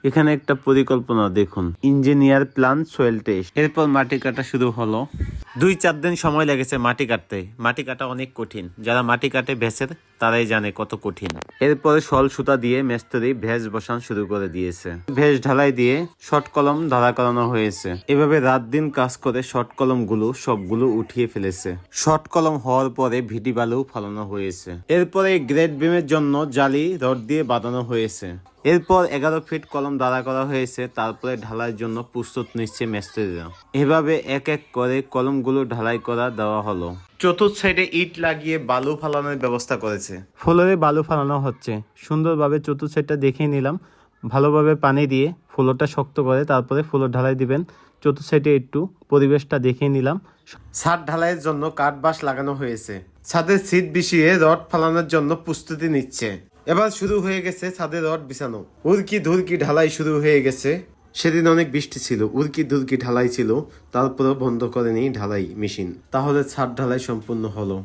এখানে একটা পরিকল্পনা দেখুন, ইঞ্জিনিয়ার প্ল্যান সয়েল টেস্ট। এরপর মাটি কাটা শুরু হলো। 2-4 দিন সময় লেগেছে মাটি কাটতে। মাটি কাটা অনেক কঠিন, যারা মাটি কাটে ভেসের তারাই জানে কত কঠিন। এরপরে শল সুতা দিয়ে মিস্ত্রি ভেজ বসান শুরু করে দিয়েছে। ভেজ ঢালাই দিয়ে শর্ট কলম ধারা করানো হয়েছে। এভাবে রাত দিন কাজ করে শর্ট কলম গুলো সবগুলো উঠিয়ে ফেলেছে। শর্ট কলম হওয়ার পরে ভিটি বালু ফালানো হয়েছে। এরপরে গ্রেড বিমের জন্য জালি রড দিয়ে বাঁধানো হয়েছে। এরপর 11 ফিট কলম দাঁড়া করা হয়েছে। তারপরে ঢালাইয়ের জন্য প্রস্তুত নিচ্ছে মিস্ত্রিরা। এভাবে এক এক করে কলমগুলো ঢালাই করা দেওয়া হলো। চতুর্থ সাইডে ইট লাগিয়ে বালু ফালানোর ব্যবস্থা করেছে। ফ্লোরে বালু ফালানো হচ্ছে। সুন্দরভাবে চতুর্থ সাইডটা দেখিয়ে নিলাম। ভালোভাবে পানি দিয়ে ফ্লোরটা শক্ত করে তারপরে ফ্লোর ঢালাই দিবেন। চতুর্থ সাইডে একটু পরিবেশটা দেখিয়ে নিলাম। ছাদ ঢালাইয়ের জন্য কাঠ বাঁশ লাগানো হয়েছে। ছাদের সিট বিছিয়ে রড ফালানোর জন্য প্রস্তুতি নিচ্ছে। এবার শুরু হয়ে গেছে ছাদে রড বিছানো। উড়কি ধুরকি ঢালাই শুরু হয়ে গেছে। সেদিন অনেক বৃষ্টি ছিল, উড়কি ধুরকি ঢালাই ছিল, তারপরেও বন্ধ করেনি ঢালাই মেশিন। তাহলে ছাদ ঢালাই সম্পূর্ণ হলো।